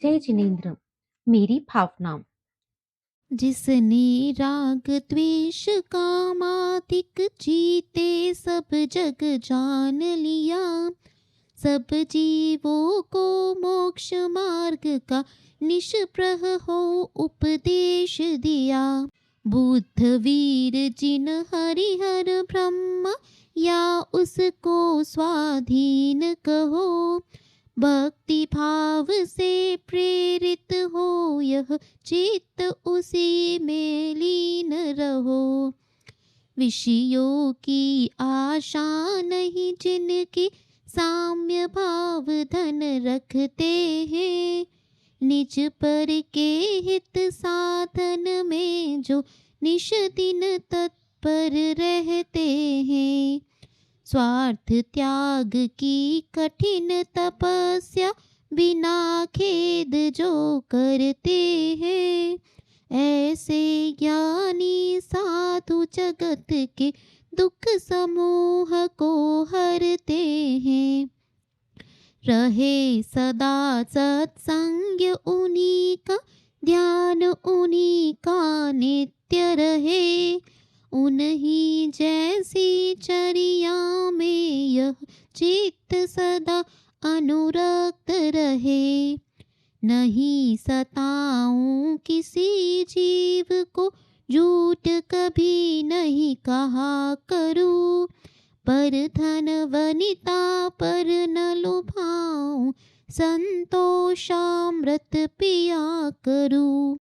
जय जिनेन्द्र। मेरी भावना। जिसने राग द्वेष कामातिक जीते सब जग जान लिया। सब जीवों को मोक्ष मार्ग का निष्प्रह हो उपदेश दिया। बुद्ध वीर जिन हरिहर ब्रह्म या उसको स्वाधीन कहो। भक्ति भाव से प्रेरित हो यह चित्त उसी में लीन रहो। विषयों की आशा नहीं जिनकी साम्य भाव धन रखते हैं। निज पर के हित साधन में जो निश दिन तत्पर रहते हैं। स्वार्थ त्याग की कठिन तपस्या बिना खेद जो करते हैं। ऐसे ज्ञानी साधु जगत के दुख समूह को हरते हैं। रहे सदा सत्संग उन्हीं का, ध्यान उन्हीं का नित्य रहे। उन्हीं जैसी चर्या में यह चित्त सदा अनुरक्त रहे। नहीं सताऊं किसी जीव को, झूठ कभी नहीं कहा करूं। पर धन वनिता पर न लुभाऊं, संतोषामृत पिया करूं।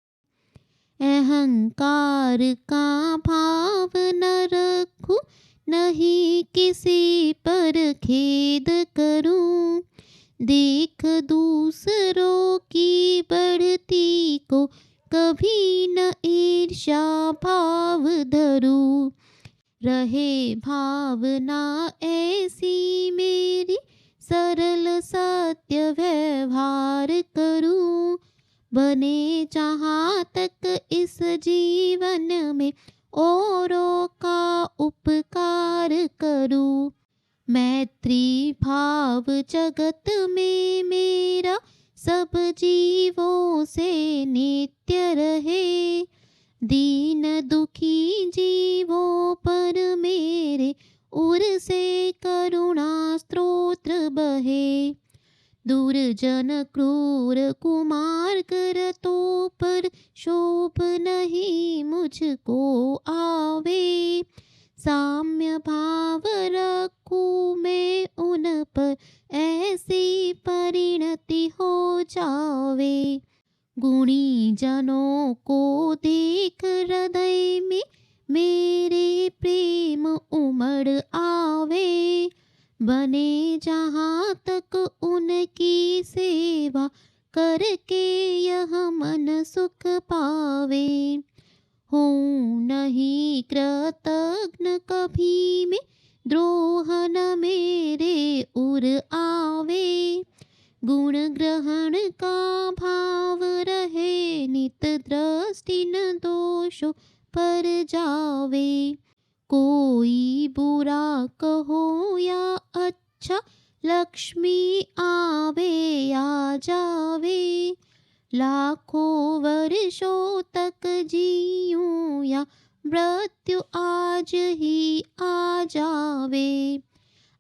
अहंकार का भाव न रखूं, नहीं किसी पर खेद करूं। देख दूसरों की बढ़ती को कभी न ईर्ष्या भाव धरूं। रहे भावना ऐसी मेरी, सरल सत्य व्यवहार करूं। बने जहाँ तक इस जीवन में औरों का उपकार करूं। मैत्री भाव जगत में मेरा सब जीवों से नित्य रहे। दीन दुखी जीवों पर मेरे उर से करुणा स्तोत्र बहे। दुर्जन क्रूर कुमार्ग रतों पर शोभ नहीं मुझको आवे। साम्य भाव रखूं मैं उन पर, ऐसी परिणति हो जावे। गुणी जनों को देख हृदय में मेरे प्रेम उमड़ आवे। बने जहाँ तक उनकी सेवा करके यह मन सुख पावे। हूँ नहीं कृतघ्न कभी में, द्रोह न मेरे उर आवे। गुण ग्रहण का भाव रहे, नित दृष्टि न दोषों पर जावे। कोई बुरा कहो या अच्छा, लक्ष्मी आवे या जावे। लाखों वर्षों तक जीऊं या मृत्यु आज ही आ जावे।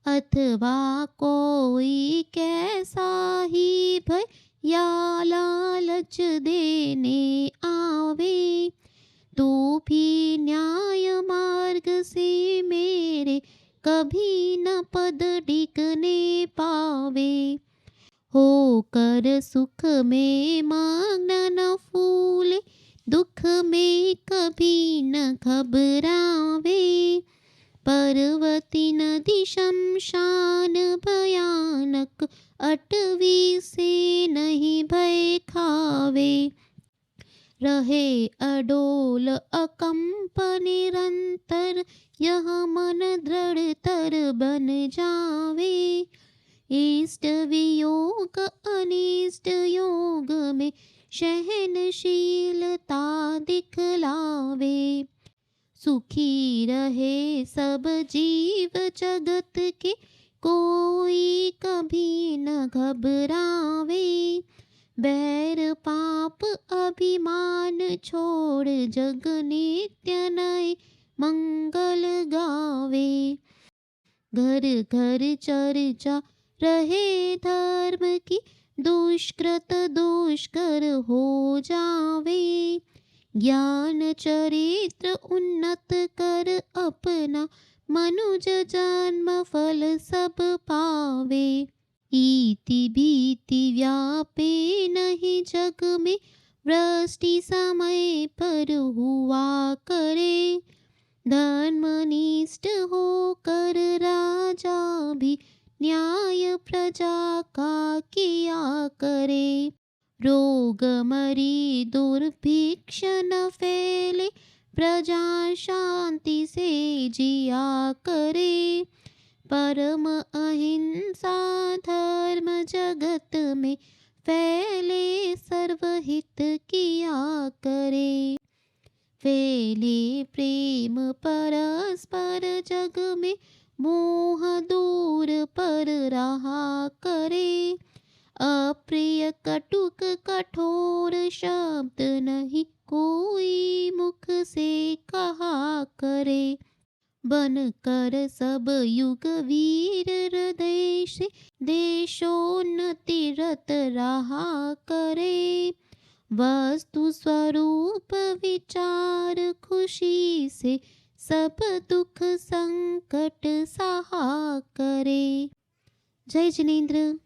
अथवा कोई कैसा ही भय या लालच देने आवे। तो भी न्याय मार्ग से मेरे कभी न पद टिकने पावे। होकर सुख में मांगना न फूले, दुख में कभी न घबरावे। पर्वती नदी शमशान भयानक, अटवी से नहीं भय खावे। रहे अडोल अकंप निरंतर, यह मन दृढ़तर बन जावे। इष्ट वियोग अनिष्ट योग में सहनशीलता दिखलावे। सुखी रहे सब जीव जगत के, कोई कभी न घबरावे। बैर पाप अभिमान छोड़ जग नित्य नए मंगल गावे। घर घर चर्चा रहे धर्म की, दुष्कृत दुष्कर हो जावे। ज्ञान चरित्र उन्नत कर अपना, मनुज जन्म फल सब पावे। इति भीति व्यापे नहीं जग में, वृष्टि समय पर हुआ करे। धर्मनिष्ठ होकर राजा भी, न्याय प्रजा का किया करे। रोग मरी दुर्भिक्ष न फैले, प्रजा शांति से जिया करे। परम अहिंसा धर्म जगत में, फैले सर्वहित किया करे। फैले प्रेम परस्पर जग में, मोह दूर पर रहा करे। अप्रिय कटुक कठोर शब्द नहीं, कोई मुख से कहा करे। बन कर सब युग वीर हृदय से, देशोन्नति रत रहा करे। वस्तु स्वरूप विचार खुशी से, सब दुख संकट सहा करे। जय जिनेंद्र।